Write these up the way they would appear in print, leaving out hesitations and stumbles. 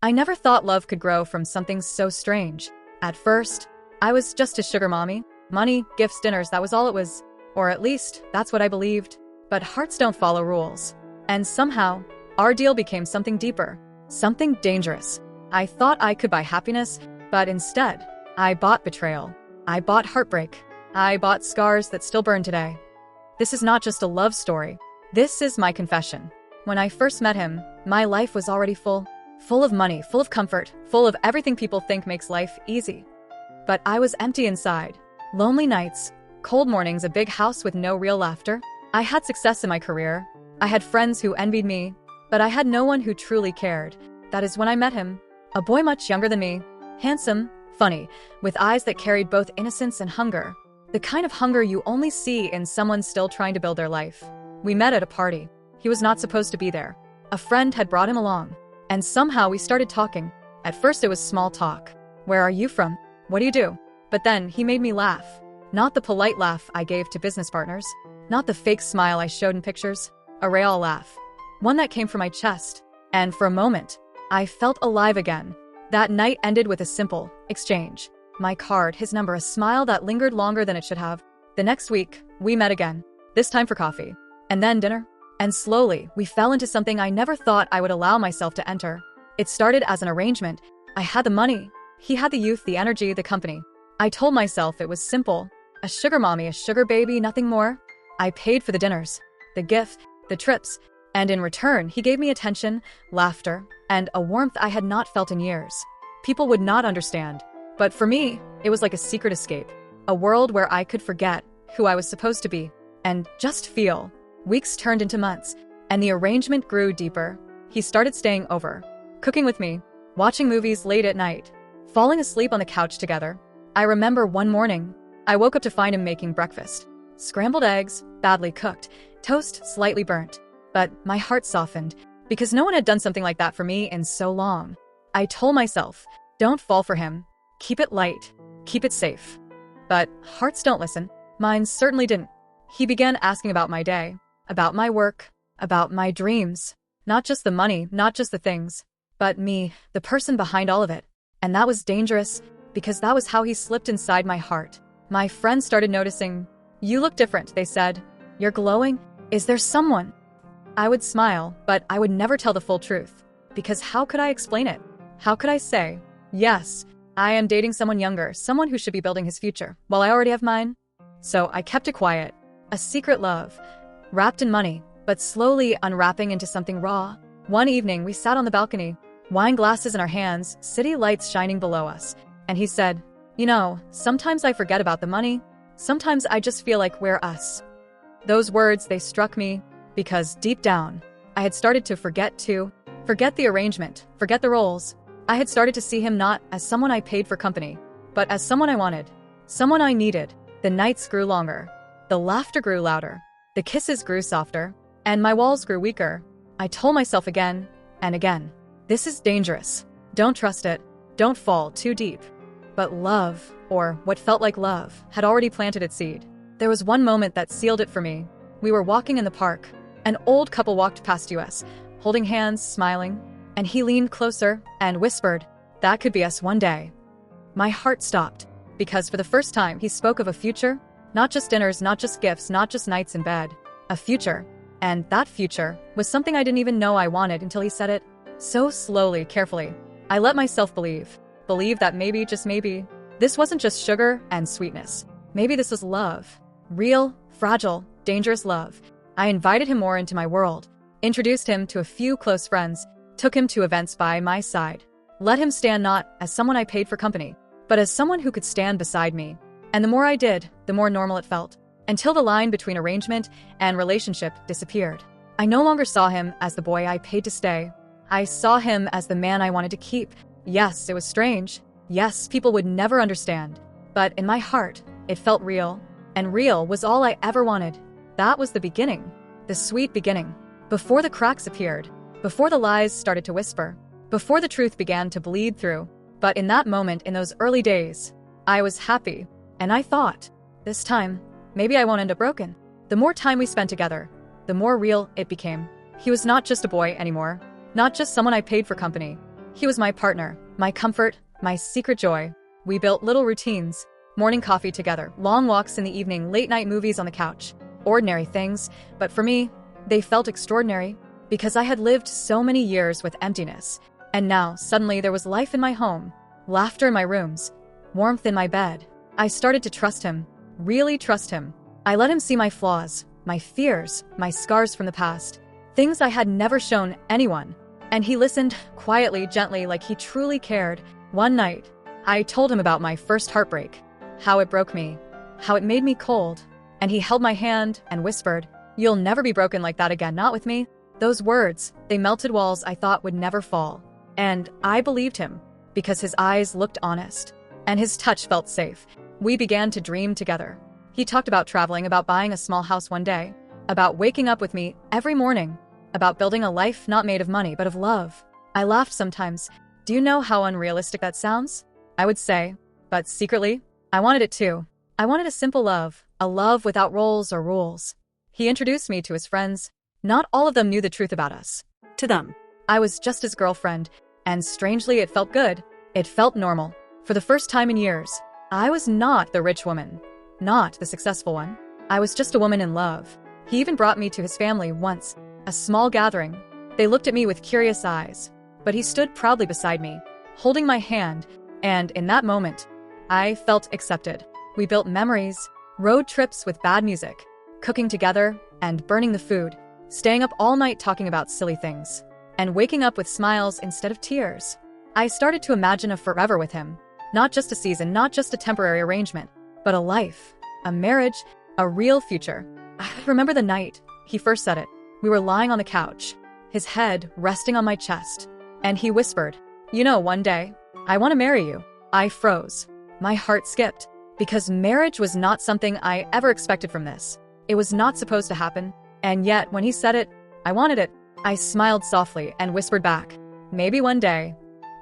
I never thought love could grow from something so strange. At first, I was just a sugar mommy. Money, gifts, dinners, that was all it was. Or at least, that's what I believed. But hearts don't follow rules. And somehow, our deal became something deeper. Something dangerous. I thought I could buy happiness, but instead, I bought betrayal. I bought heartbreak. I bought scars that still burn today. This is not just a love story. This is my confession. When I first met him, my life was already full. Full of money, full of comfort, full of everything people think makes life easy. But I was empty inside. Lonely nights, cold mornings, a big house with no real laughter. I had success in my career. I had friends who envied me, but I had no one who truly cared. That is when I met him. A boy much younger than me. Handsome, funny, with eyes that carried both innocence and hunger. The kind of hunger you only see in someone still trying to build their life. We met at a party. He was not supposed to be there. A friend had brought him along. And somehow we started talking. At first it was small talk. Where are you from? What do you do? But then he made me laugh. Not the polite laugh I gave to business partners. Not the fake smile I showed in pictures. A real laugh. One that came from my chest. And for a moment, I felt alive again. That night ended with a simple exchange. My card, his number, a smile that lingered longer than it should have. The next week, we met again. This time for coffee. And then dinner. And slowly, we fell into something I never thought I would allow myself to enter. It started as an arrangement. I had the money. He had the youth, the energy, the company. I told myself it was simple. A sugar mommy, a sugar baby, nothing more. I paid for the dinners, the gift, the trips, and in return, he gave me attention, laughter, and a warmth I had not felt in years. People would not understand. But for me, it was like a secret escape. A world where I could forget who I was supposed to be and just feel. Weeks turned into months, and the arrangement grew deeper. He started staying over, cooking with me, watching movies late at night, falling asleep on the couch together. I remember one morning, I woke up to find him making breakfast. Scrambled eggs, badly cooked, toast slightly burnt. But my heart softened, because no one had done something like that for me in so long. I told myself, don't fall for him. Keep it light. Keep it safe. But hearts don't listen. Mine certainly didn't. He began asking about my day. About my work, about my dreams. Not just the money, not just the things, but me, the person behind all of it. And that was dangerous, because that was how he slipped inside my heart. My friends started noticing. You look different, they said. You're glowing? Is there someone? I would smile, but I would never tell the full truth. Because how could I explain it? How could I say, yes, I am dating someone younger, someone who should be building his future, while I already have mine? So I kept it quiet. A secret love. Wrapped in money, but slowly unwrapping into something raw. One evening, we sat on the balcony, wine glasses in our hands, city lights shining below us. And he said, you know, sometimes I forget about the money. Sometimes I just feel like we're us. Those words, they struck me, because deep down, I had started to forget too. Forget the arrangement, forget the roles. I had started to see him not as someone I paid for company, but as someone I wanted, someone I needed. The nights grew longer. The laughter grew louder. The kisses grew softer, and my walls grew weaker. I told myself again and again, this is dangerous. Don't trust it. Don't fall too deep. But love, or what felt like love, had already planted its seed. There was one moment that sealed it for me. We were walking in the park. An old couple walked past us, holding hands, smiling, and he leaned closer and whispered, that could be us one day. My heart stopped, because for the first time he spoke of a future. Not just dinners, not just gifts, not just nights in bed. A future. And that future was something I didn't even know I wanted until he said it. So slowly, carefully. I let myself believe that maybe, just maybe, this wasn't just sugar and sweetness. Maybe this was love. Real, fragile, dangerous love. I invited him more into my world, introduced him to a few close friends, took him to events by my side. Let him stand not as someone I paid for company, but as someone who could stand beside me. And the more I did, the more normal it felt, until the line between arrangement and relationship disappeared. I no longer saw him as the boy I paid to stay. I saw him as the man I wanted to keep. Yes, it was strange. Yes, people would never understand. But in my heart, it felt real. And real was all I ever wanted. That was the beginning. The sweet beginning. Before the cracks appeared. Before the lies started to whisper. Before the truth began to bleed through. But in that moment, in those early days, I was happy. And I thought, this time, maybe I won't end up broken. The more time we spent together, the more real it became. He was not just a boy anymore. Not just someone I paid for company. He was my partner, my comfort, my secret joy. We built little routines, morning coffee together, long walks in the evening, late night movies on the couch. Ordinary things, but for me, they felt extraordinary because I had lived so many years with emptiness. And now, suddenly, there was life in my home, laughter in my rooms, warmth in my bed. I started to trust him, really trust him. I let him see my flaws, my fears, my scars from the past, things I had never shown anyone. And he listened quietly, gently, like he truly cared. One night, I told him about my first heartbreak, how it broke me, how it made me cold. And he held my hand and whispered, "You'll never be broken like that again, not with me." Those words, they melted walls I thought would never fall. And I believed him, because his eyes looked honest, and his touch felt safe. We began to dream together. He talked about traveling, about buying a small house one day, about waking up with me every morning, about building a life not made of money but of love. I laughed sometimes. Do you know how unrealistic that sounds? I would say, but secretly, I wanted it too. I wanted a simple love, a love without roles or rules. He introduced me to his friends. Not all of them knew the truth about us. To them, I was just his girlfriend, and strangely it felt good. It felt normal. For the first time in years, I was not the rich woman, not the successful one. I was just a woman in love. He even brought me to his family once, a small gathering. They looked at me with curious eyes, but he stood proudly beside me, holding my hand, and in that moment, I felt accepted. We built memories, road trips with bad music, cooking together and burning the food, staying up all night talking about silly things, and waking up with smiles instead of tears. I started to imagine a forever with him, not just a season, not just a temporary arrangement, but a life, a marriage, a real future. I remember the night he first said it. We were lying on the couch, his head resting on my chest, and he whispered, "You know, one day, I want to marry you." I froze. My heart skipped, because marriage was not something I ever expected from this. It was not supposed to happen, and yet when he said it, I wanted it. I smiled softly and whispered back, "Maybe one day."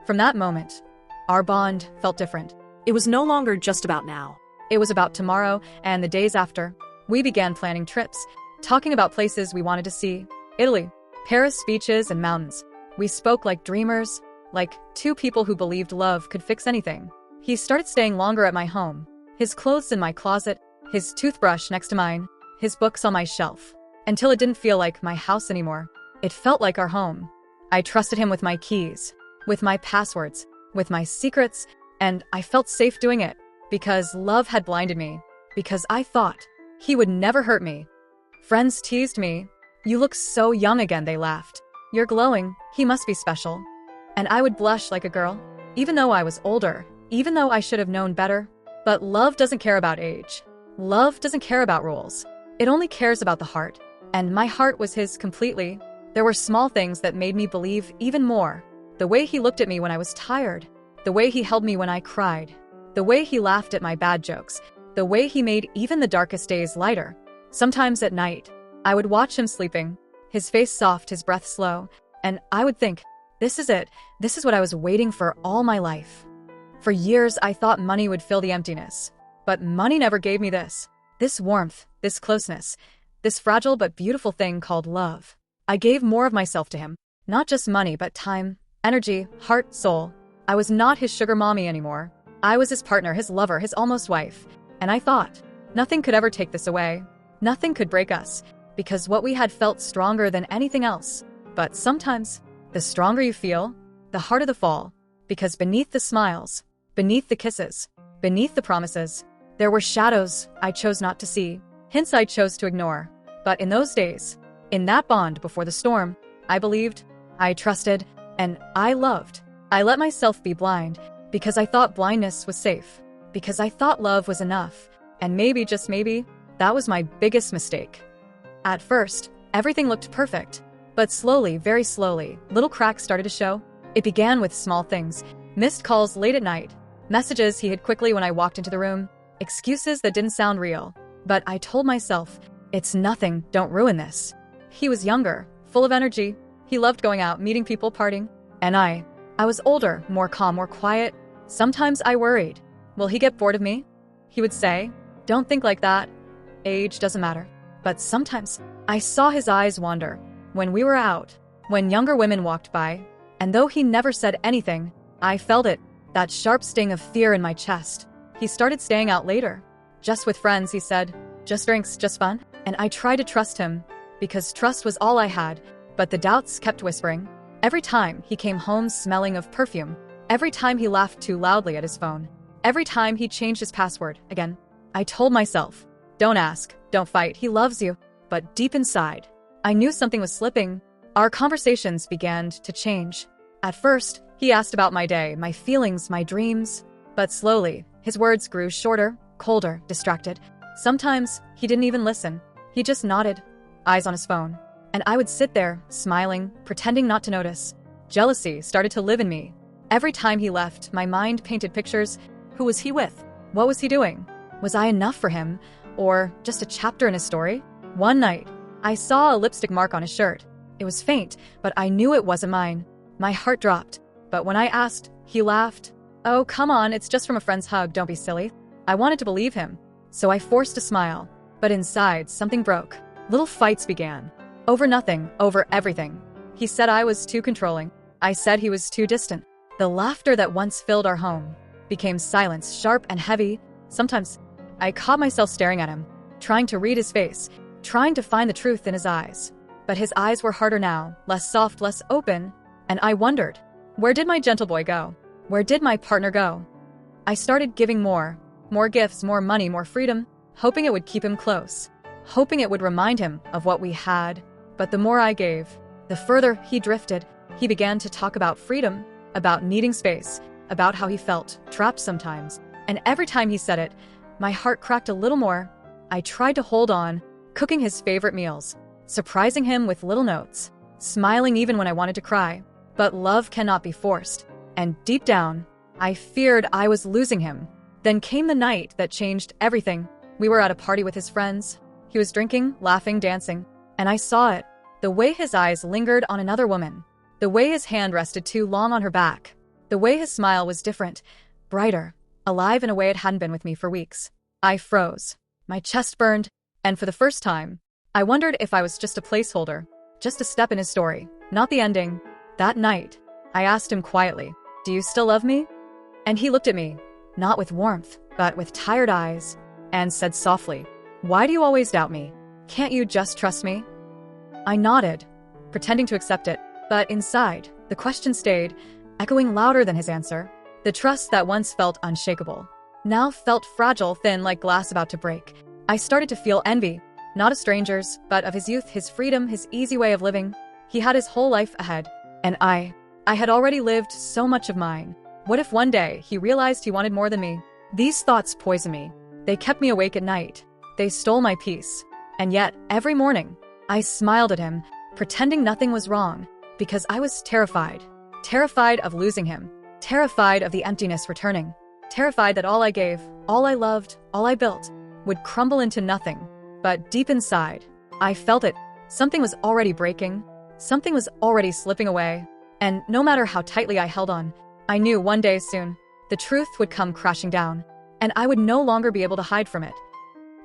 From that moment, our bond felt different. It was no longer just about now. It was about tomorrow and the days after. We began planning trips, talking about places we wanted to see. Italy, Paris, beaches, and mountains. We spoke like dreamers, like two people who believed love could fix anything. He started staying longer at my home, his clothes in my closet, his toothbrush next to mine, his books on my shelf, until it didn't feel like my house anymore. It felt like our home. I trusted him with my keys, with my passwords, with my secrets, and I felt safe doing it, because love had blinded me, because I thought he would never hurt me. Friends teased me. "You look so young again," they laughed. "You're glowing, he must be special." And I would blush like a girl, even though I was older, even though I should have known better. But love doesn't care about age. Love doesn't care about rules. It only cares about the heart. And my heart was his completely. There were small things that made me believe even more. The way he looked at me when I was tired, the way he held me when I cried, the way he laughed at my bad jokes, the way he made even the darkest days lighter. Sometimes at night, I would watch him sleeping, his face soft, his breath slow, and I would think, this is it. This is what I was waiting for all my life. For years, I thought money would fill the emptiness. But money never gave me this. This warmth, this closeness, this fragile but beautiful thing called love. I gave more of myself to him. Not just money, but time, energy, heart, soul. I was not his sugar mommy anymore. I was his partner, his lover, his almost wife. And I thought, nothing could ever take this away. Nothing could break us, because what we had felt stronger than anything else. But sometimes, the stronger you feel, the harder the fall. Because beneath the smiles, beneath the kisses, beneath the promises, there were shadows I chose not to see, hints I chose to ignore. But in those days, in that bond before the storm, I believed, I trusted, and I loved. I let myself be blind, because I thought blindness was safe, because I thought love was enough, and maybe, just maybe, that was my biggest mistake. At first, everything looked perfect, but slowly, very slowly, little cracks started to show. It began with small things, missed calls late at night, messages he hid quickly when I walked into the room, excuses that didn't sound real. But I told myself, it's nothing, don't ruin this. He was younger, full of energy. He loved going out, meeting people, partying. And I was older, more calm, more quiet. Sometimes I worried, will he get bored of me? He would say, don't think like that. Age doesn't matter. But sometimes I saw his eyes wander when we were out, when younger women walked by, And though he never said anything, I felt it, that sharp sting of fear in my chest. He started staying out later. Just with friends, he said. Just drinks, just fun. And I tried to trust him, because trust was all I had, but the doubts kept whispering. Every time he came home smelling of perfume, every time he laughed too loudly at his phone, every time he changed his password again, I told myself, don't ask, don't fight, he loves you. But deep inside, I knew something was slipping. Our conversations began to change. At first, he asked about my day, my feelings, my dreams. But slowly, his words grew shorter, colder, distracted. Sometimes, he didn't even listen. He just nodded, eyes on his phone. And I would sit there, smiling, pretending not to notice. Jealousy started to live in me. Every time he left, my mind painted pictures. Who was he with? What was he doing? Was I enough for him? Or just a chapter in his story? One night, I saw a lipstick mark on his shirt. It was faint, but I knew it wasn't mine. My heart dropped. But when I asked, he laughed. Oh, come on, it's just from a friend's hug, don't be silly. I wanted to believe him, so I forced a smile. But inside, something broke. Little fights began. Over nothing, over everything. He said I was too controlling. I said he was too distant. The laughter that once filled our home became silence, sharp and heavy. Sometimes, I caught myself staring at him, trying to read his face, trying to find the truth in his eyes. But his eyes were harder now, less soft, less open, and I wondered, where did my gentle boy go? Where did my partner go? I started giving more gifts, more money, more freedom, hoping it would keep him close, hoping it would remind him of what we had. But the more I gave, the further he drifted. He began to talk about freedom, about needing space, about how he felt trapped sometimes. And every time he said it, my heart cracked a little more. I tried to hold on, cooking his favorite meals, surprising him with little notes, smiling even when I wanted to cry. But love cannot be forced. And deep down, I feared I was losing him. Then came the night that changed everything. We were at a party with his friends. He was drinking, laughing, dancing. And I saw it. The way his eyes lingered on another woman. The way his hand rested too long on her back. The way his smile was different, brighter, alive in a way it hadn't been with me for weeks. I froze. My chest burned. And for the first time, I wondered if I was just a placeholder, just a step in his story, not the ending. That night, I asked him quietly, "Do you still love me?" And he looked at me, not with warmth, but with tired eyes, and said softly, "Why do you always doubt me? Can't you just trust me?" I nodded, pretending to accept it, but inside, the question stayed, echoing louder than his answer. The trust that once felt unshakable now felt fragile, thin, like glass about to break. I started to feel envy, not of strangers, but of his youth, his freedom, his easy way of living. He had his whole life ahead, and I had already lived so much of mine. What if one day he realized he wanted more than me? These thoughts poisoned me. They kept me awake at night. They stole my peace. And yet, every morning, I smiled at him, pretending nothing was wrong, because I was terrified. Terrified of losing him. Terrified of the emptiness returning. Terrified that all I gave, all I loved, all I built, would crumble into nothing. But deep inside, I felt it. Something was already breaking. Something was already slipping away. And no matter how tightly I held on, I knew one day soon, the truth would come crashing down, and I would no longer be able to hide from it.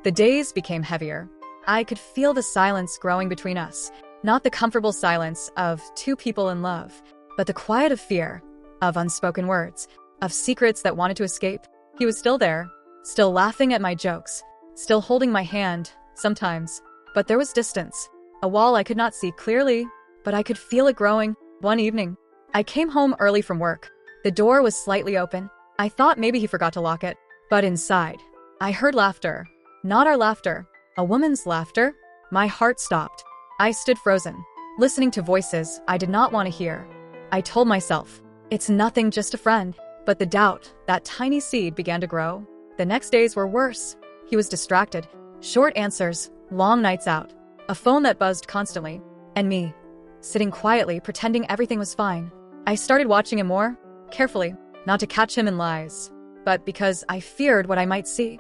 The days became heavier. I could feel the silence growing between us, not the comfortable silence of two people in love, but the quiet of fear, of unspoken words, of secrets that wanted to escape. He was still there, still laughing at my jokes, still holding my hand, sometimes. But there was distance, a wall I could not see clearly, but I could feel it growing. One evening, I came home early from work. The door was slightly open. I thought maybe he forgot to lock it. But inside, I heard laughter. Not our laughter, a woman's laughter. My heart stopped. I stood frozen, listening to voices I did not want to hear. I told myself, it's nothing, just a friend. But the doubt, that tiny seed, began to grow. The next days were worse. He was distracted. Short answers, long nights out, a phone that buzzed constantly, and me, sitting quietly, pretending everything was fine. I started watching him more carefully, not to catch him in lies, but because I feared what I might see.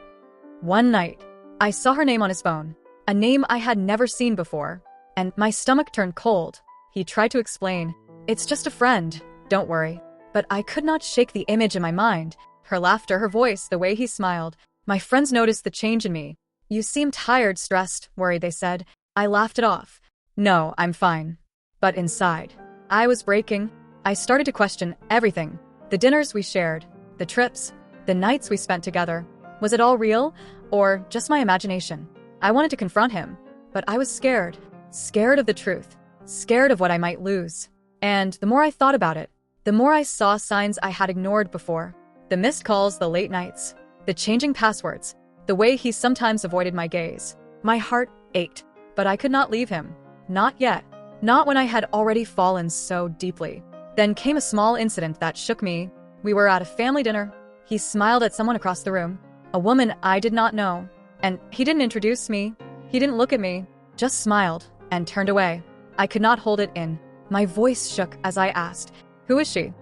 One night, I saw her name on his phone, a name I had never seen before, and my stomach turned cold. He tried to explain, "It's just a friend, don't worry." But I could not shake the image in my mind. Her laughter, her voice, the way he smiled. My friends noticed the change in me. "You seem tired, stressed, worried," they said. I laughed it off. "No, I'm fine." But inside, I was breaking. I started to question everything. The dinners we shared, the trips, the nights we spent together. Was it all real, or just my imagination? I wanted to confront him, but I was scared. Scared of the truth. Scared of what I might lose. And the more I thought about it, the more I saw signs I had ignored before. The missed calls, the late nights, the changing passwords, the way he sometimes avoided my gaze. My heart ached, but I could not leave him. Not yet. Not when I had already fallen so deeply. Then came a small incident that shook me. We were at a family dinner. He smiled at someone across the room, a woman I did not know, and he didn't introduce me. He didn't look at me, just smiled and turned away. I could not hold it in. My voice shook as I asked, "Who is she?"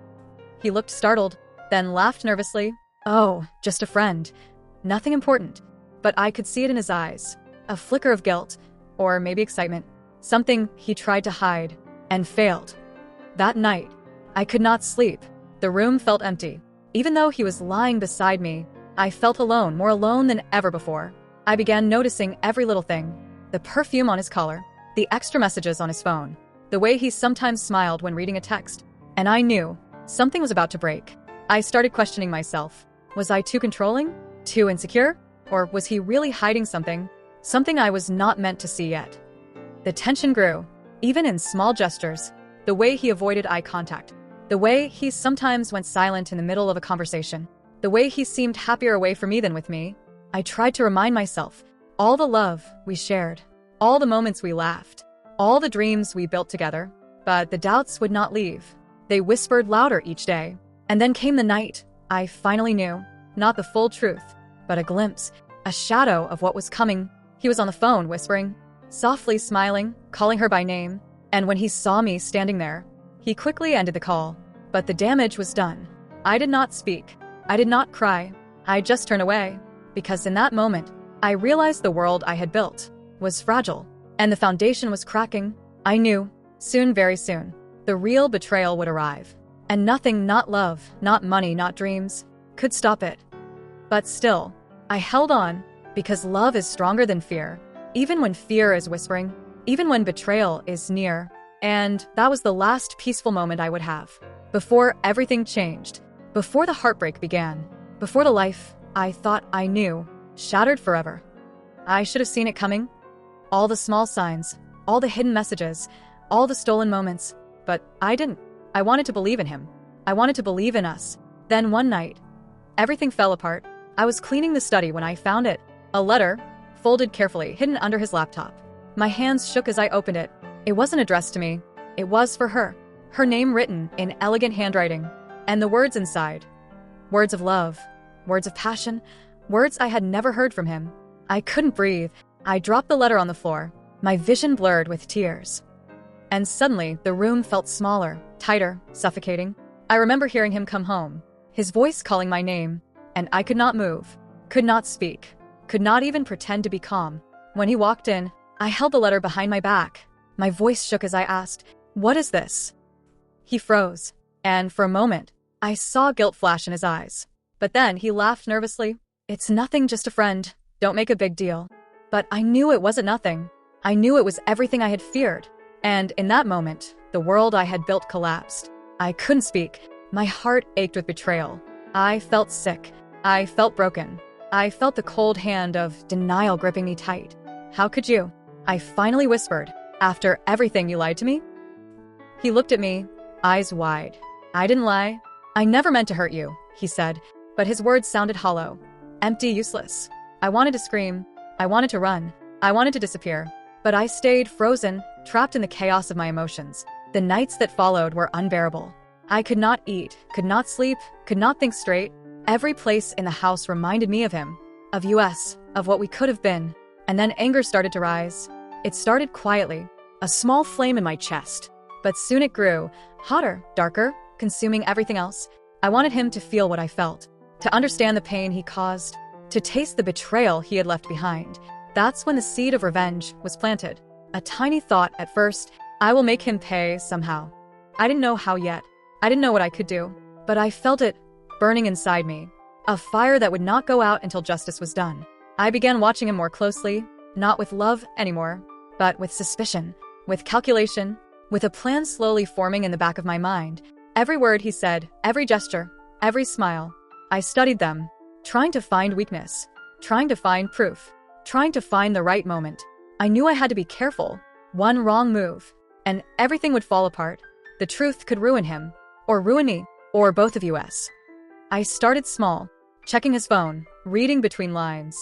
He looked startled, then laughed nervously. "Oh, just a friend. Nothing important." But I could see it in his eyes. A flicker of guilt, or maybe excitement. Something he tried to hide, and failed. That night, I could not sleep. The room felt empty. Even though he was lying beside me, I felt alone, more alone than ever before. I began noticing every little thing. The perfume on his collar, the extra messages on his phone, the way he sometimes smiled when reading a text. And I knew something was about to break. I started questioning myself. Was I too controlling? Too insecure? Or was he really hiding something? Something I was not meant to see yet. The tension grew, even in small gestures. The way he avoided eye contact. The way he sometimes went silent in the middle of a conversation. The way he seemed happier away from me than with me. I tried to remind myself. All the love we shared. All the moments we laughed. All the dreams we built together. But the doubts would not leave. They whispered louder each day. And then came the night. I finally knew. Not the full truth, but a glimpse. A shadow of what was coming. He was on the phone whispering. Softly smiling, calling her by name. And when he saw me standing there, he quickly ended the call. But the damage was done. I did not speak. I did not cry. I just turned away. Because in that moment, I realized the world I had built was fragile. And the foundation was cracking. I knew, soon, very soon, the real betrayal would arrive. And nothing, not love, not money, not dreams, could stop it. But still, I held on, because love is stronger than fear. Even when fear is whispering, even when betrayal is near. And that was the last peaceful moment I would have. Before everything changed. Before the heartbreak began. Before the life I thought I knew shattered forever. I should have seen it coming. All the small signs, all the hidden messages, all the stolen moments. But I didn't. I wanted to believe in him. I wanted to believe in us. Then one night, everything fell apart. I was cleaning the study when I found it. A letter, folded carefully, hidden under his laptop. My hands shook as I opened it. It wasn't addressed to me. It was for her. Her name written in elegant handwriting. And the words inside. Words of love. Words of passion. Words I had never heard from him. I couldn't breathe. I dropped the letter on the floor. My vision blurred with tears. And suddenly, the room felt smaller, tighter, suffocating. I remember hearing him come home. His voice calling my name. And I could not move. Could not speak. Could not even pretend to be calm. When he walked in, I held the letter behind my back. My voice shook as I asked, "What is this?" He froze, and for a moment, I saw guilt flash in his eyes. But then he laughed nervously. "It's nothing, just a friend. Don't make a big deal." But I knew it wasn't nothing. I knew it was everything I had feared. And in that moment, the world I had built collapsed. I couldn't speak. My heart ached with betrayal. I felt sick. I felt broken. I felt the cold hand of denial gripping me tight. "How could you?" I finally whispered. "After everything you lied to me?" He looked at me, eyes wide. "I didn't lie. I never meant to hurt you," he said, but his words sounded hollow, empty, useless. I wanted to scream. I wanted to run. I wanted to disappear. But I stayed frozen, trapped in the chaos of my emotions. The nights that followed were unbearable. I could not eat, could not sleep, could not think straight. Every place in the house reminded me of him, of us, of what we could have been. And then anger started to rise. It started quietly, a small flame in my chest. But soon it grew, hotter, darker, consuming everything else. I wanted him to feel what I felt, to understand the pain he caused, to taste the betrayal he had left behind. That's when the seed of revenge was planted. A tiny thought at first, I will make him pay somehow. I didn't know how yet. I didn't know what I could do. But I felt it burning inside me. A fire that would not go out until justice was done. I began watching him more closely, not with love anymore, but with suspicion, with calculation, with a plan slowly forming in the back of my mind. Every word he said, every gesture, every smile. I studied them, trying to find weakness, trying to find proof, trying to find the right moment. I knew I had to be careful. One wrong move, and everything would fall apart. The truth could ruin him, or ruin me, or both of us. I started small, checking his phone, reading between lines,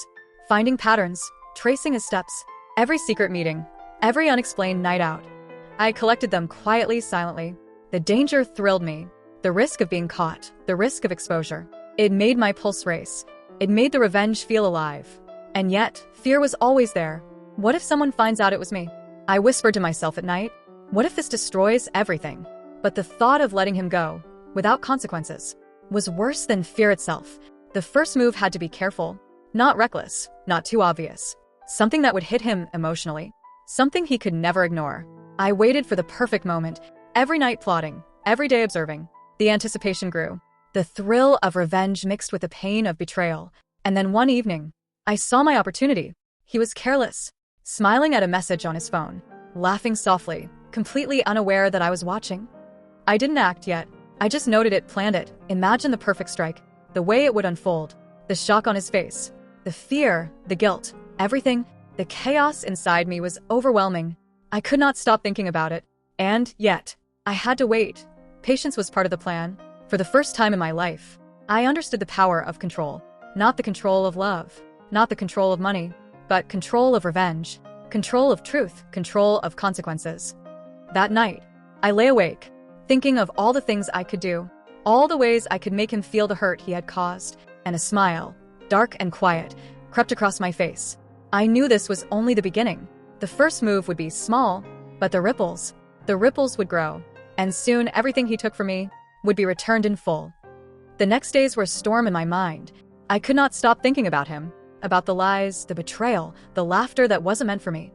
finding patterns, tracing his steps, every secret meeting, every unexplained night out. I collected them quietly, silently. The danger thrilled me. The risk of being caught, the risk of exposure. It made my pulse race. It made the revenge feel alive. And yet, fear was always there. What if someone finds out it was me? I whispered to myself at night, what if this destroys everything? But the thought of letting him go, without consequences, was worse than fear itself. The first move had to be careful, not reckless, not too obvious. Something that would hit him emotionally. Something he could never ignore. I waited for the perfect moment, every night plotting, every day observing. The anticipation grew. The thrill of revenge mixed with the pain of betrayal. And then one evening, I saw my opportunity. He was careless, smiling at a message on his phone, laughing softly, completely unaware that I was watching. I didn't act yet. I just noted it, planned it, imagined the perfect strike, the way it would unfold, the shock on his face, the fear, the guilt, everything. The chaos inside me was overwhelming. I could not stop thinking about it. And yet, I had to wait. Patience was part of the plan. For the first time in my life, I understood the power of control. Not the control of love, not the control of money, but control of revenge, control of truth, control of consequences. That night, I lay awake, thinking of all the things I could do, all the ways I could make him feel the hurt he had caused, and a smile, dark and quiet, crept across my face. I knew this was only the beginning. The first move would be small, but the ripples would grow, and soon everything he took from me would be returned in full. The next days were a storm in my mind. I could not stop thinking about him, about the lies, the betrayal, the laughter that wasn't meant for me.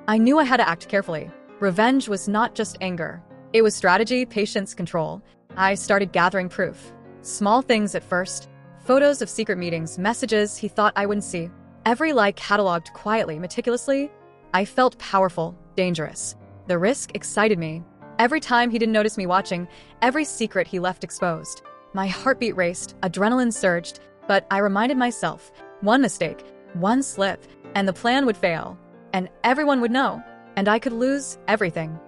I knew I had to act carefully. Revenge was not just anger. It was strategy, patience, control. I started gathering proof. Small things at first. Photos of secret meetings, messages he thought I wouldn't see. Every lie cataloged quietly, meticulously. I felt powerful, dangerous. The risk excited me. Every time he didn't notice me watching, every secret he left exposed. My heartbeat raced, adrenaline surged, but I reminded myself, one mistake, one slip, and the plan would fail. And everyone would know, and I could lose everything.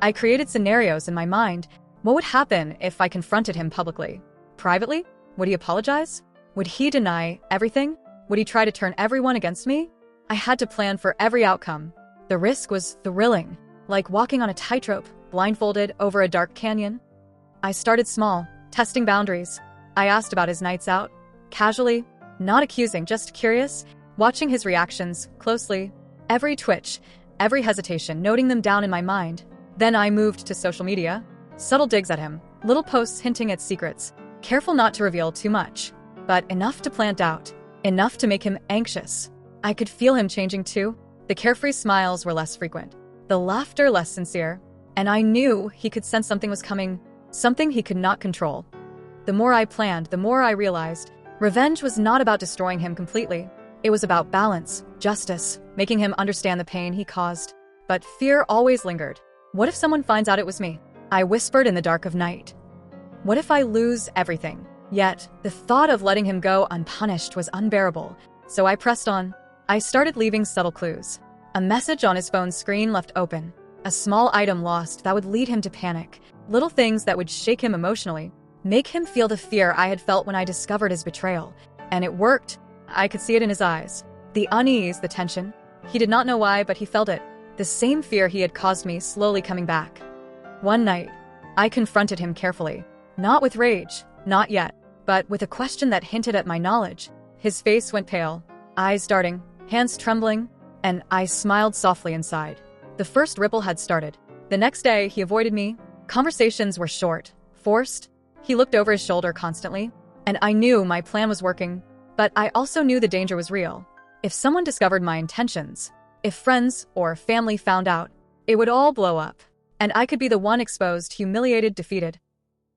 I created scenarios in my mind. What would happen if I confronted him publicly? Privately? Would he apologize? Would he deny everything? Would he try to turn everyone against me? I had to plan for every outcome. The risk was thrilling, like walking on a tightrope, blindfolded over a dark canyon. I started small, testing boundaries. I asked about his nights out, casually, not accusing, just curious, watching his reactions closely. Every twitch, every hesitation, noting them down in my mind. Then I moved to social media. Subtle digs at him, little posts hinting at secrets. Careful not to reveal too much, but enough to plant doubt, enough to make him anxious. I could feel him changing too. The carefree smiles were less frequent, the laughter less sincere, and I knew he could sense something was coming, something he could not control. The more I planned, the more I realized revenge was not about destroying him completely. It was about balance, justice, making him understand the pain he caused. But fear always lingered. What if someone finds out it was me? I whispered in the dark of night. What if I lose everything? Yet, the thought of letting him go unpunished was unbearable. So I pressed on. I started leaving subtle clues. A message on his phone screen left open. A small item lost that would lead him to panic. Little things that would shake him emotionally. Make him feel the fear I had felt when I discovered his betrayal. And it worked. I could see it in his eyes. The unease, the tension. He did not know why, but he felt it. The same fear he had caused me slowly coming back. One night, I confronted him carefully. Not with rage, not yet, but with a question that hinted at my knowledge. His face went pale, eyes darting, hands trembling, and I smiled softly inside. The first ripple had started. The next day, he avoided me. Conversations were short, forced. He looked over his shoulder constantly, and I knew my plan was working, but I also knew the danger was real. If someone discovered my intentions, if friends or family found out, it would all blow up, and I could be the one exposed, humiliated, defeated.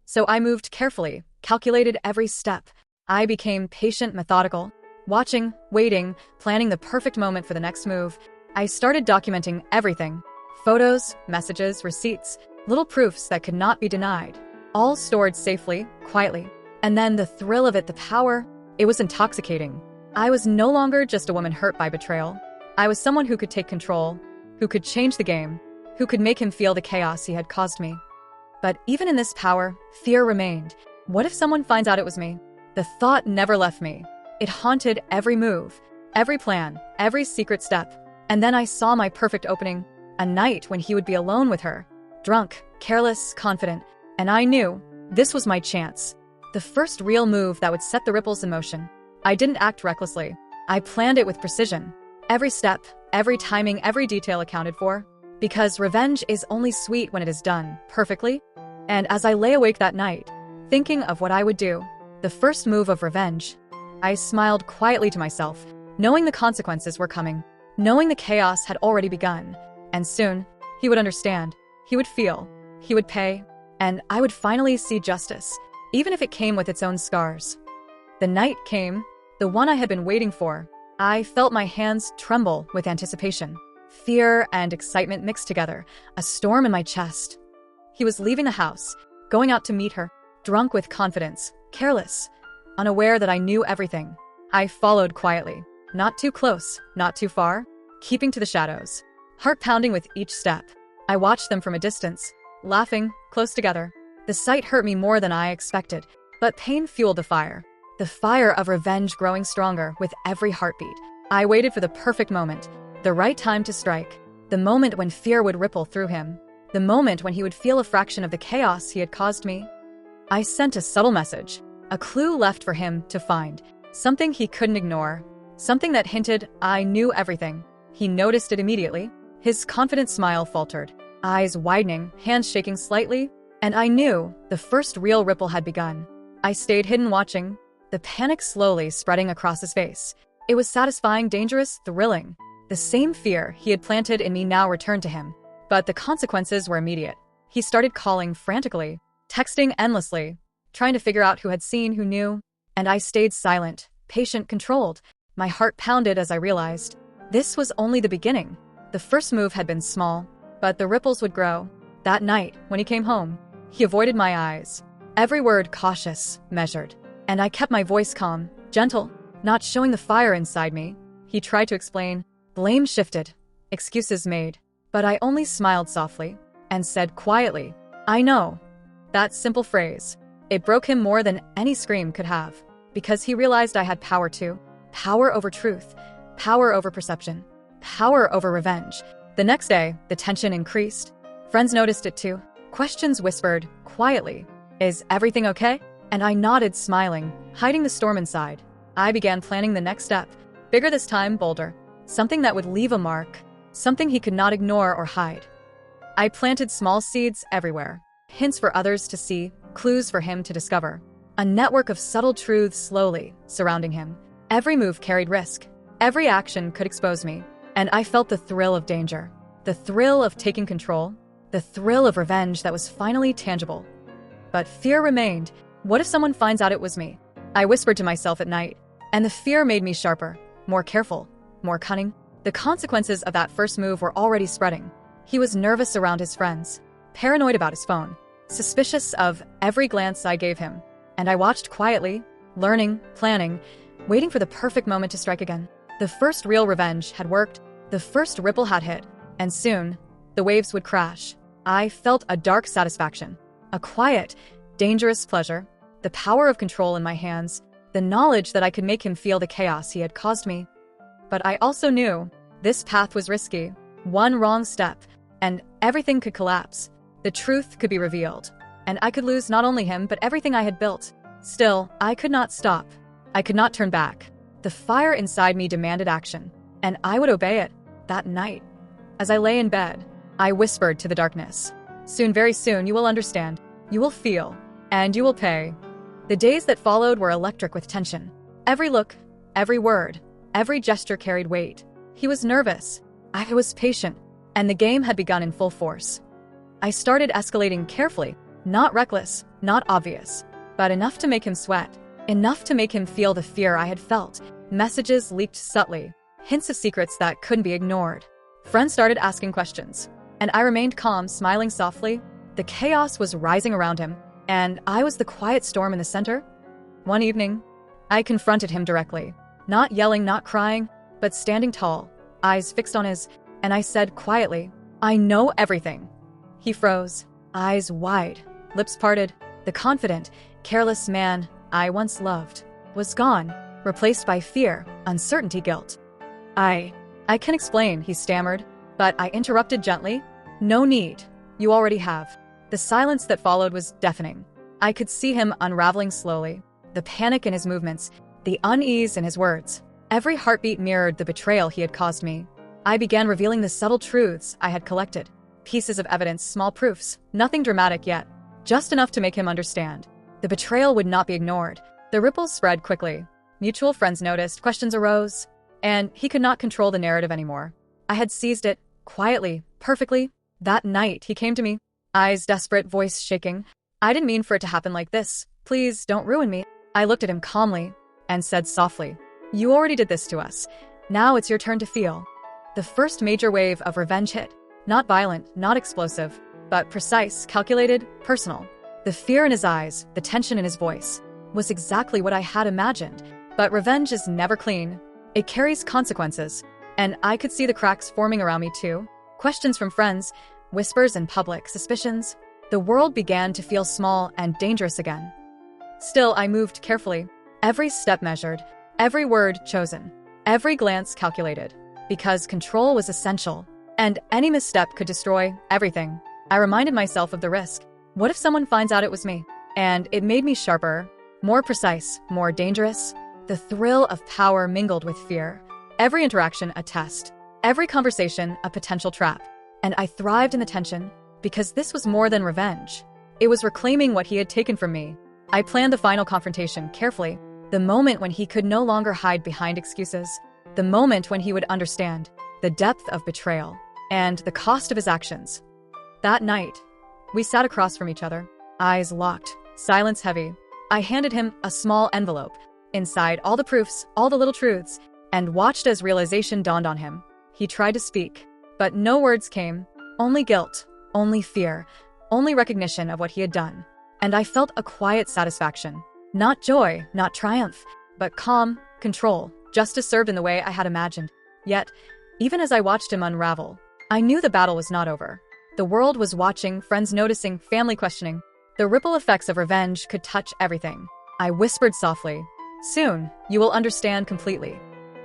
So I moved carefully, calculated every step. I became patient, methodical, watching, waiting, planning the perfect moment for the next move. I started documenting everything. Photos, messages, receipts, little proofs that could not be denied. all stored safely, quietly. And then the thrill of it, the power, it was intoxicating. I was no longer just a woman hurt by betrayal. I was someone who could take control, who could change the game, who could make him feel the chaos he had caused me. But even in this power, fear remained. What if someone finds out it was me? The thought never left me. It haunted every move, every plan, every secret step. And then I saw my perfect opening, a night when he would be alone with her, drunk, careless, confident, and I knew this was my chance. The first real move that would set the ripples in motion. I didn't act recklessly. I planned it with precision. Every step, every timing, every detail accounted for. Because revenge is only sweet when it is done perfectly. And as I lay awake that night, thinking of what I would do, the first move of revenge, I smiled quietly to myself, knowing the consequences were coming, knowing the chaos had already begun. And soon, he would understand, he would feel, he would pay, and I would finally see justice, even if it came with its own scars. The night came, the one I had been waiting for. I felt my hands tremble with anticipation. Fear and excitement mixed together, a storm in my chest. He was leaving the house, going out to meet her, drunk with confidence, careless, unaware that I knew everything. I followed quietly, not too close, not too far, keeping to the shadows, heart pounding with each step. I watched them from a distance, laughing, close together. The sight hurt me more than I expected, but pain fueled the fire of revenge growing stronger with every heartbeat. I waited for the perfect moment, the right time to strike, the moment when fear would ripple through him, the moment when he would feel a fraction of the chaos he had caused me. I sent a subtle message, a clue left for him to find, something he couldn't ignore, something that hinted I knew everything. He noticed it immediately. His confident smile faltered, eyes widening, hands shaking slightly, and I knew the first real ripple had begun. I stayed hidden watching, the panic slowly spreading across his face. It was satisfying, dangerous, thrilling. The same fear he had planted in me now returned to him. But the consequences were immediate. He started calling frantically, texting endlessly, trying to figure out who had seen, who knew. And I stayed silent, patient, controlled. My heart pounded as I realized this was only the beginning. The first move had been small, but the ripples would grow. That night, when he came home, he avoided my eyes. Every word cautious, measured. And I kept my voice calm, gentle, not showing the fire inside me. He tried to explain. Blame shifted. Excuses made. But I only smiled softly and said quietly, I know. That simple phrase. It broke him more than any scream could have. Because he realized I had power too. Power over truth. Power over perception. Power over revenge. The next day, the tension increased. Friends noticed it too. Questions whispered, quietly, Is everything okay? And I nodded, smiling, hiding the storm inside. I began planning the next step. Bigger this time, bolder. Something that would leave a mark. Something he could not ignore or hide. I planted small seeds everywhere. Hints for others to see, clues for him to discover. A network of subtle truths slowly surrounding him. Every move carried risk. Every action could expose me. And I felt the thrill of danger. The thrill of taking control. The thrill of revenge that was finally tangible. But fear remained. What if someone finds out it was me? I whispered to myself at night. And the fear made me sharper, more careful, more cunning. The consequences of that first move were already spreading. He was nervous around his friends, paranoid about his phone, suspicious of every glance I gave him. And I watched quietly, learning, planning, waiting for the perfect moment to strike again. The first real revenge had worked. The first ripple had hit. And soon, the waves would crash. I felt a dark satisfaction, a quiet, dangerous pleasure, the power of control in my hands, the knowledge that I could make him feel the chaos he had caused me. But I also knew this path was risky. One wrong step, and everything could collapse. The truth could be revealed, and I could lose not only him but everything I had built. Still, I could not stop. I could not turn back. The fire inside me demanded action, and I would obey it. That night, as I lay in bed, I whispered to the darkness, Soon, very soon, you will understand. You will feel, and you will pay. The days that followed were electric with tension. Every look, every word, every gesture carried weight. He was nervous. I was patient, and the game had begun in full force. I started escalating carefully, not reckless, not obvious, but enough to make him sweat, enough to make him feel the fear I had felt. Messages leaked subtly, hints of secrets that couldn't be ignored. Friends started asking questions, and I remained calm, smiling softly. The chaos was rising around him, and I was the quiet storm in the center? One evening, I confronted him directly, not yelling, not crying, but standing tall, eyes fixed on his, and I said quietly, "I know everything." He froze, eyes wide, lips parted. The confident, careless man I once loved was gone, replaced by fear, uncertainty, guilt. I can explain," he stammered, but I interrupted gently. "No need. You already have." The silence that followed was deafening. I could see him unraveling slowly, the panic in his movements, the unease in his words. Every heartbeat mirrored the betrayal he had caused me. I began revealing the subtle truths I had collected. Pieces of evidence, small proofs, nothing dramatic yet, just enough to make him understand. The betrayal would not be ignored. The ripples spread quickly. Mutual friends noticed, questions arose, and he could not control the narrative anymore. I had seized it, quietly, perfectly. That night, he came to me, eyes desperate, voice shaking. "I didn't mean for it to happen like this. Please, don't ruin me." I looked at him calmly and said softly, "You already did this to us. Now it's your turn to feel." The first major wave of revenge hit. Not violent, not explosive, but precise, calculated, personal. The fear in his eyes, the tension in his voice, was exactly what I had imagined. But revenge is never clean. It carries consequences. And I could see the cracks forming around me too. Questions from friends, whispers in public, suspicions. The world began to feel small and dangerous again. Still, I moved carefully. Every step measured, every word chosen, every glance calculated. Because control was essential, and any misstep could destroy everything. I reminded myself of the risk. What if someone finds out it was me? And it made me sharper, more precise, more dangerous. The thrill of power mingled with fear. Every interaction a test, every conversation a potential trap. And I thrived in the tension, because this was more than revenge. It was reclaiming what he had taken from me. I planned the final confrontation carefully, the moment when he could no longer hide behind excuses, the moment when he would understand the depth of betrayal and the cost of his actions. That night, we sat across from each other, eyes locked, silence heavy. I handed him a small envelope, inside all the proofs, all the little truths, and watched as realization dawned on him. He tried to speak, but no words came. Only guilt, only fear, only recognition of what he had done. And I felt a quiet satisfaction. Not joy, not triumph, but calm, control, justice served in the way I had imagined. Yet, even as I watched him unravel, I knew the battle was not over. The world was watching, friends noticing, family questioning. The ripple effects of revenge could touch everything. I whispered softly, "Soon, you will understand completely."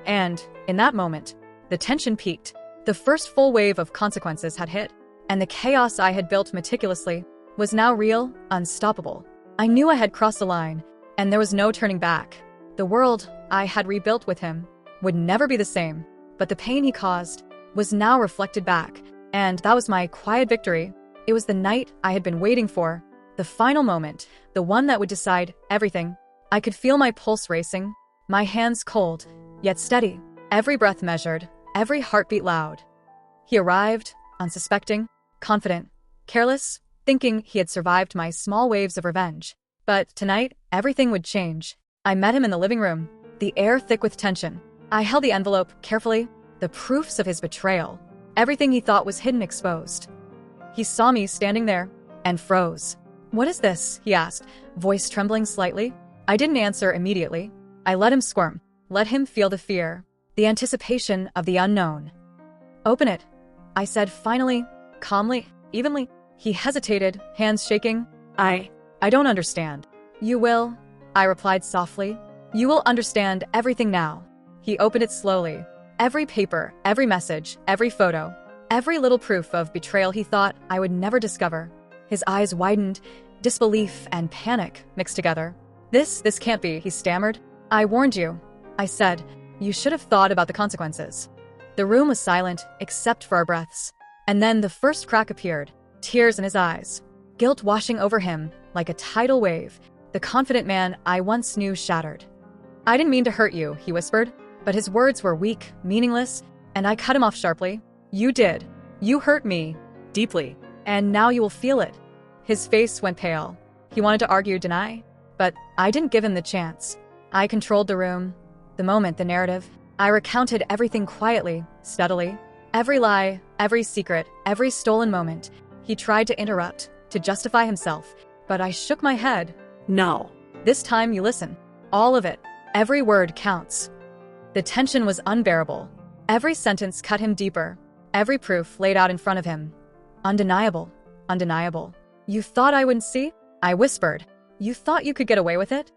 And, in that moment, the tension peaked. The first full wave of consequences had hit, and the chaos I had built meticulously was now real, unstoppable. I knew I had crossed the line, and there was no turning back. The world I had rebuilt with him would never be the same, but the pain he caused was now reflected back, and that was my quiet victory. It was the night I had been waiting for, the final moment, the one that would decide everything. I could feel my pulse racing, my hands cold, yet steady, every breath measured, every heartbeat loud. He arrived, unsuspecting, confident, careless, thinking he had survived my small waves of revenge. But tonight, everything would change. I met him in the living room, the air thick with tension. I held the envelope carefully, the proofs of his betrayal, everything he thought was hidden exposed. He saw me standing there and froze. "What is this?" he asked, voice trembling slightly. I didn't answer immediately. I let him squirm, let him feel the fear, the anticipation of the unknown. "Open it," I said finally, calmly, evenly. He hesitated, hands shaking. I don't understand." "You will," I replied softly. "You will understand everything now." He opened it slowly. Every paper, every message, every photo, every little proof of betrayal he thought I would never discover. His eyes widened, disbelief and panic mixed together. This can't be," he stammered. "I warned you," I said. "You should have thought about the consequences." The room was silent, except for our breaths. And then the first crack appeared, tears in his eyes, guilt washing over him like a tidal wave. The confident man I once knew shattered. "I didn't mean to hurt you," he whispered, but his words were weak, meaningless, and I cut him off sharply. "You did. You hurt me, deeply, and now you will feel it." His face went pale. He wanted to argue, deny, but I didn't give him the chance. I controlled the room, the moment, the narrative. I recounted everything quietly, steadily. Every lie, every secret, every stolen moment. He tried to interrupt, to justify himself, but I shook my head. No. This time you listen. All of it. Every word counts. The tension was unbearable. Every sentence cut him deeper. Every proof laid out in front of him. Undeniable. Undeniable. You thought I wouldn't see? I whispered. You thought you could get away with it?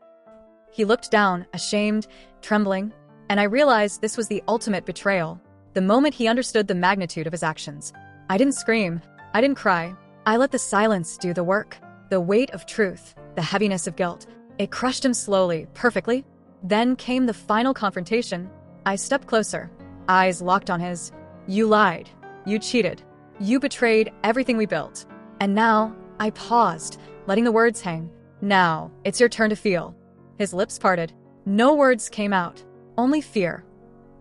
He looked down, ashamed, trembling, and I realized this was the ultimate betrayal. The moment he understood the magnitude of his actions. I didn't scream. I didn't cry. I let the silence do the work. The weight of truth, the heaviness of guilt. It crushed him slowly, perfectly. Then came the final confrontation. I stepped closer, eyes locked on his. You lied. You cheated. You betrayed everything we built. And now, I paused, letting the words hang. Now, it's your turn to feel. His lips parted. No words came out. Only fear.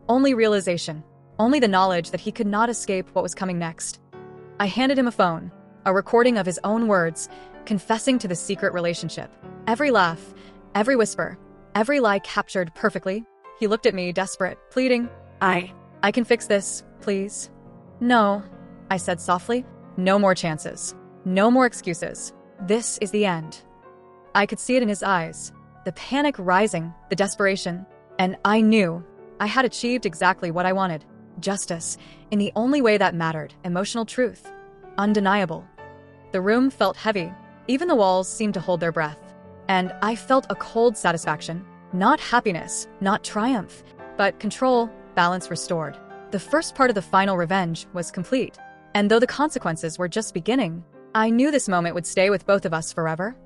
Only realization. Only the knowledge that he could not escape what was coming next. I handed him a phone, a recording of his own words, confessing to the secret relationship. Every laugh, every whisper, every lie captured perfectly. He looked at me, desperate, pleading. I can fix this, please. No, I said softly. No more chances. No more excuses. This is the end. I could see it in his eyes. The panic rising, the desperation. And I knew I had achieved exactly what I wanted. Justice, in the only way that mattered. Emotional truth. Undeniable. The room felt heavy. Even the walls seemed to hold their breath. And I felt a cold satisfaction. Not happiness, not triumph, but control, balance restored. The first part of the final revenge was complete. And though the consequences were just beginning, I knew this moment would stay with both of us forever.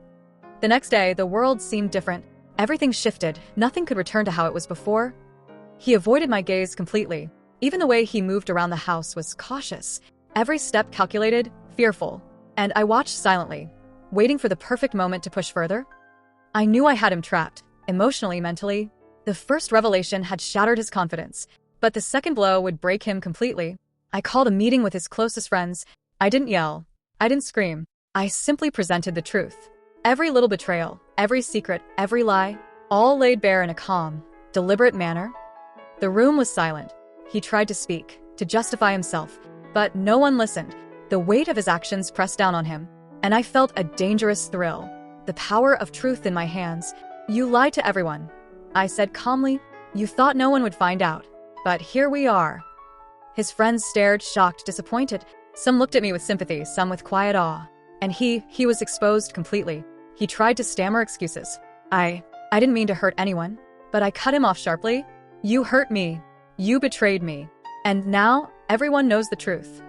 The next day, the world seemed different. Everything shifted. Nothing could return to how it was before. He avoided my gaze completely. Even the way he moved around the house was cautious. Every step calculated, fearful. And I watched silently, waiting for the perfect moment to push further. I knew I had him trapped, emotionally, mentally. The first revelation had shattered his confidence, but the second blow would break him completely. I called a meeting with his closest friends. I didn't yell. I didn't scream. I simply presented the truth. Every little betrayal, every secret, every lie, all laid bare in a calm, deliberate manner. The room was silent. He tried to speak, to justify himself, but no one listened. The weight of his actions pressed down on him, and I felt a dangerous thrill. The power of truth in my hands. You lied to everyone, I said calmly. You thought no one would find out, but here we are. His friends stared, shocked, disappointed. Some looked at me with sympathy, some with quiet awe. And he was exposed completely. He tried to stammer excuses. I didn't mean to hurt anyone, but I cut him off sharply. You hurt me. You betrayed me. And now, everyone knows the truth.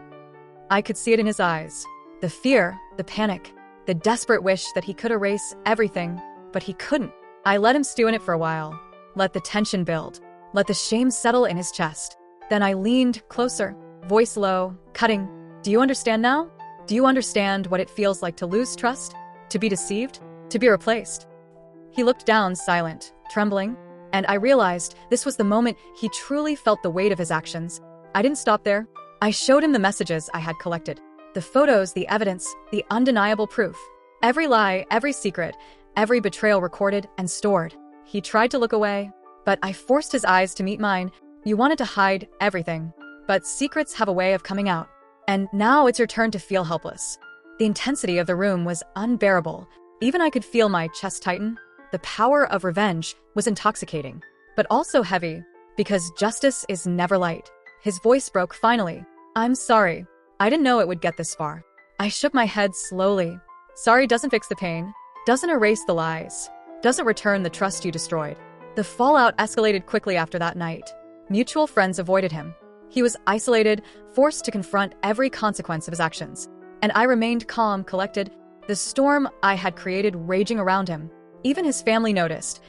I could see it in his eyes. The fear, the panic, the desperate wish that he could erase everything, but he couldn't. I let him stew in it for a while. Let the tension build. Let the shame settle in his chest. Then I leaned closer, voice low, cutting. Do you understand now? Do you understand what it feels like to lose trust? To be deceived? To be replaced? He looked down, silent, trembling, and I realized this was the moment he truly felt the weight of his actions. I didn't stop there. I showed him the messages I had collected. The photos, the evidence, the undeniable proof. Every lie, every secret, every betrayal recorded and stored. He tried to look away, but I forced his eyes to meet mine. You wanted to hide everything, but secrets have a way of coming out. And now it's your turn to feel helpless. The intensity of the room was unbearable. Even I could feel my chest tighten. The power of revenge was intoxicating, but also heavy, because justice is never light. His voice broke finally. I'm sorry. I didn't know it would get this far. I shook my head slowly. Sorry doesn't fix the pain, doesn't erase the lies, doesn't return the trust you destroyed. The fallout escalated quickly after that night. Mutual friends avoided him. He was isolated, forced to confront every consequence of his actions. And I remained calm, collected, the storm I had created raging around him. Even his family noticed.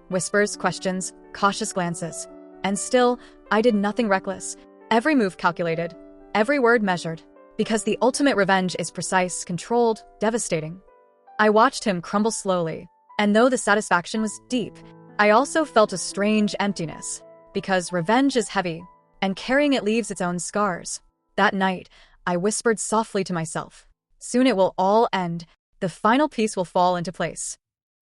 Whispers, questions, cautious glances. And still, I did nothing reckless. Every move calculated, every word measured. Because the ultimate revenge is precise, controlled, devastating. I watched him crumble slowly. And though the satisfaction was deep, I also felt a strange emptiness. Because revenge is heavy, and carrying it leaves its own scars. That night, I whispered softly to myself, soon it will all end, the final piece will fall into place.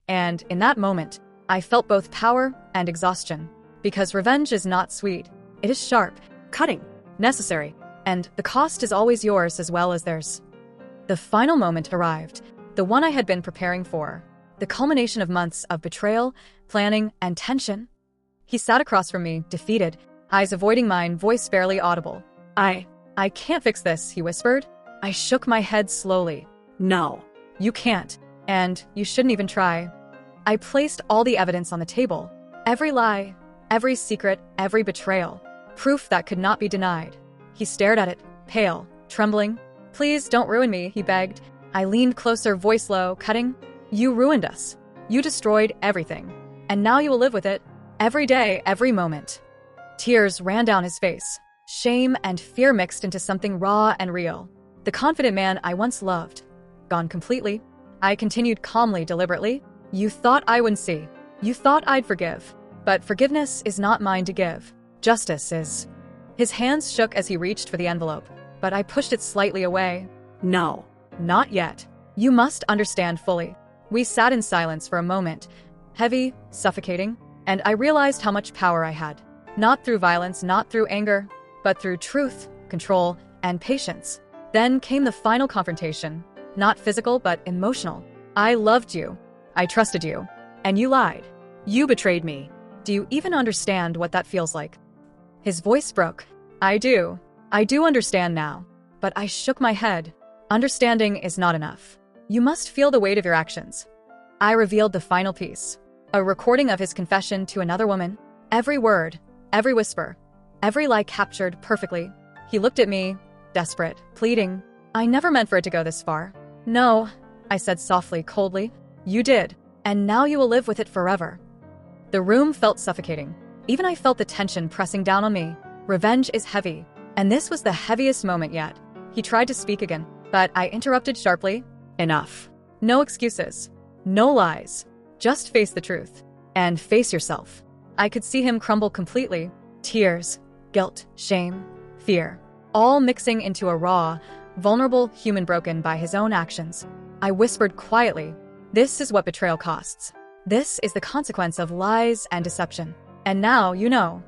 And in that moment, I felt both power and exhaustion, because revenge is not sweet. It is sharp, cutting, necessary, and the cost is always yours as well as theirs. The final moment arrived. the one I had been preparing for, the culmination of months of betrayal, planning, and tension. He sat across from me, defeated, eyes avoiding mine, voice barely audible. I can't fix this, he whispered. I shook my head slowly. No. You can't, and you shouldn't even try. I placed all the evidence on the table. Every lie, every secret, every betrayal. Proof that could not be denied. He stared at it, pale, trembling. Please don't ruin me, he begged. I leaned closer, voice low, cutting. You ruined us. You destroyed everything. And now you will live with it. Every day, every moment. Tears ran down his face. Shame and fear mixed into something raw and real. The confident man I once loved. Gone completely. I continued calmly, deliberately. You thought I wouldn't see. You thought I'd forgive. But forgiveness is not mine to give. Justice is. His hands shook as he reached for the envelope, but I pushed it slightly away. No. Not yet. You must understand fully. We sat in silence for a moment, heavy, suffocating, and I realized how much power I had. Not through violence, not through anger, but through truth, control, and patience. Then came the final confrontation. Not physical, but emotional. I loved you. I trusted you. And you lied. You betrayed me. Do you even understand what that feels like? His voice broke. I do. I do understand now. But I shook my head. Understanding is not enough. You must feel the weight of your actions. I revealed the final piece. A recording of his confession to another woman. Every word, every whisper, every lie captured perfectly. He looked at me, desperate, pleading. I never meant for it to go this far. No, I said softly, coldly. You did, and now you will live with it forever. The room felt suffocating. Even I felt the tension pressing down on me. Revenge is heavy, and this was the heaviest moment yet. He tried to speak again, but I interrupted sharply. Enough. No excuses. No lies. Just face the truth. And face yourself. I could see him crumble completely. Tears, guilt, shame, fear, all mixing into a raw, vulnerable human broken by his own actions. I whispered quietly, this is what betrayal costs. This is the consequence of lies and deception. And now, you know,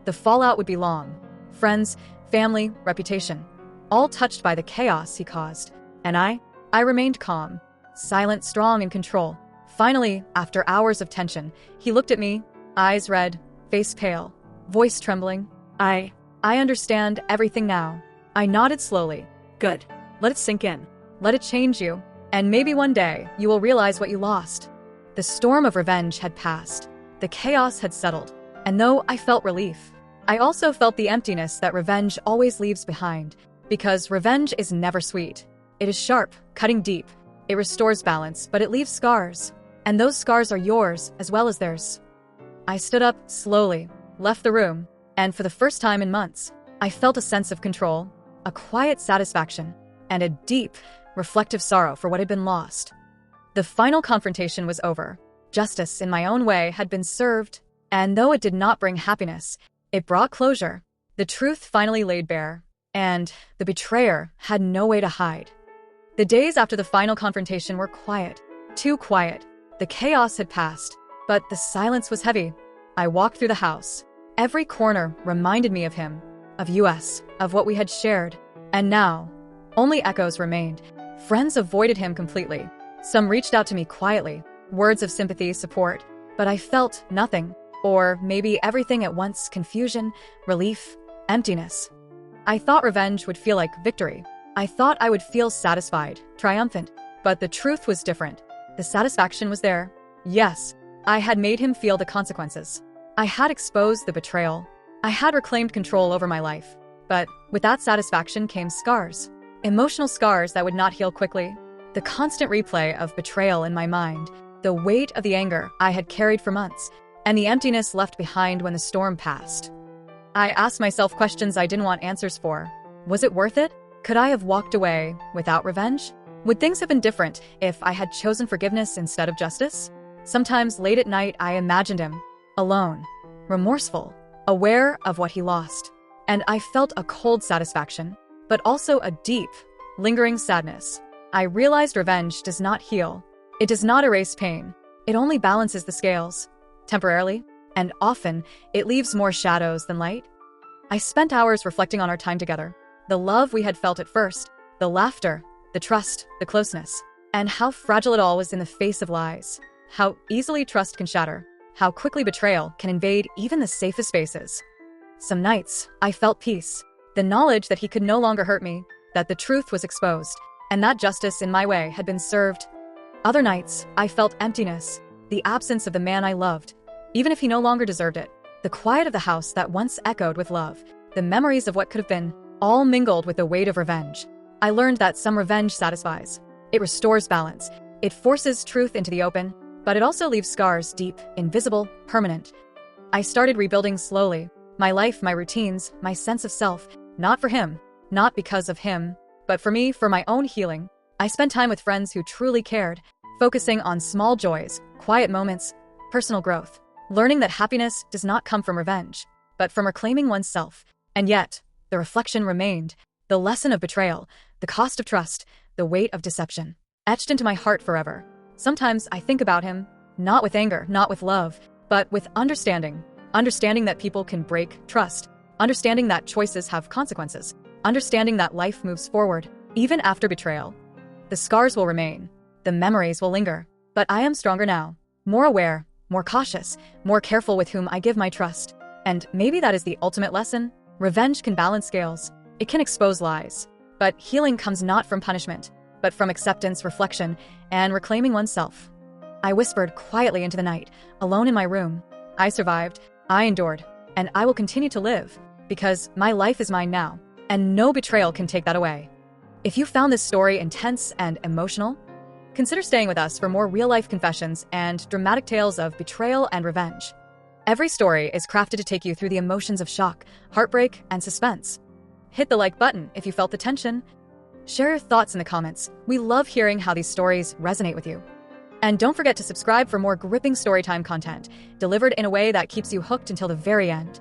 the fallout would be long. Friends, family, reputation, all touched by the chaos he caused. And I remained calm, silent, strong, in control. Finally, after hours of tension, he looked at me, eyes red, face pale, voice trembling. I understand everything now. I nodded slowly. Good. Let it sink in. Let it change you. And maybe one day, you will realize what you lost. The storm of revenge had passed. The chaos had settled. And though I felt relief, I also felt the emptiness that revenge always leaves behind. Because revenge is never sweet. It is sharp, cutting deep. It restores balance, but it leaves scars. And those scars are yours as well as theirs. I stood up slowly, left the room, and for the first time in months, I felt a sense of control, a quiet satisfaction, and a deep, reflective sorrow for what had been lost. The final confrontation was over. Justice, in my own way, had been served, and though it did not bring happiness, it brought closure. The truth finally laid bare, and the betrayer had no way to hide. The days after the final confrontation were quiet, too quiet. The chaos had passed, but the silence was heavy. I walked through the house. Every corner reminded me of him, of us, of what we had shared. And now, only echoes remained. Friends avoided him completely. Some reached out to me quietly, words of sympathy, support, but I felt nothing, or maybe everything at once: confusion, relief, emptiness. I thought revenge would feel like victory. I thought I would feel satisfied, triumphant, but the truth was different. The satisfaction was there. Yes, I had made him feel the consequences. I had exposed the betrayal. I had reclaimed control over my life. But with that satisfaction came scars. Emotional scars that would not heal quickly. The constant replay of betrayal in my mind, the weight of the anger I had carried for months, and the emptiness left behind when the storm passed. I asked myself questions I didn't want answers for. Was it worth it? Could I have walked away without revenge? Would things have been different if I had chosen forgiveness instead of justice? Sometimes late at night, I imagined him, alone, remorseful, aware of what he lost. And I felt a cold satisfaction, but also a deep, lingering sadness. I realized revenge does not heal. It does not erase pain. It only balances the scales, temporarily, and often it leaves more shadows than light. I spent hours reflecting on our time together, the love we had felt at first, the laughter, the trust, the closeness. and how fragile it all was in the face of lies. How easily trust can shatter. How quickly betrayal can invade even the safest spaces. Some nights, I felt peace. The knowledge that he could no longer hurt me, that the truth was exposed, and that justice in my way had been served. Other nights, I felt emptiness, the absence of the man I loved, even if he no longer deserved it. The quiet of the house that once echoed with love, the memories of what could have been, all mingled with the weight of revenge. I learned that some revenge satisfies. It restores balance. It forces truth into the open, but it also leaves scars deep, invisible, permanent. I started rebuilding slowly. My life, my routines, my sense of self. Not for him, not because of him, but for me, for my own healing. I spent time with friends who truly cared, focusing on small joys, quiet moments, personal growth. Learning that happiness does not come from revenge, but from reclaiming oneself. And yet, the reflection remained. The lesson of betrayal, the cost of trust, the weight of deception, etched into my heart forever. Sometimes I think about him, not with anger, not with love, but with understanding. Understanding that people can break trust. Understanding that choices have consequences. Understanding that life moves forward, even after betrayal. The scars will remain. The memories will linger. But I am stronger now, more aware, more cautious, more careful with whom I give my trust. And maybe that is the ultimate lesson. Revenge can balance scales. It can expose lies. But healing comes not from punishment, but from acceptance, reflection, and reclaiming oneself. I whispered quietly into the night, alone in my room. I survived, I endured, and I will continue to live, because my life is mine now, and no betrayal can take that away. If you found this story intense and emotional, consider staying with us for more real-life confessions and dramatic tales of betrayal and revenge. Every story is crafted to take you through the emotions of shock, heartbreak, and suspense. Hit the like button if you felt the tension. Share your thoughts in the comments. We love hearing how these stories resonate with you. And don't forget to subscribe for more gripping storytime content, delivered in a way that keeps you hooked until the very end.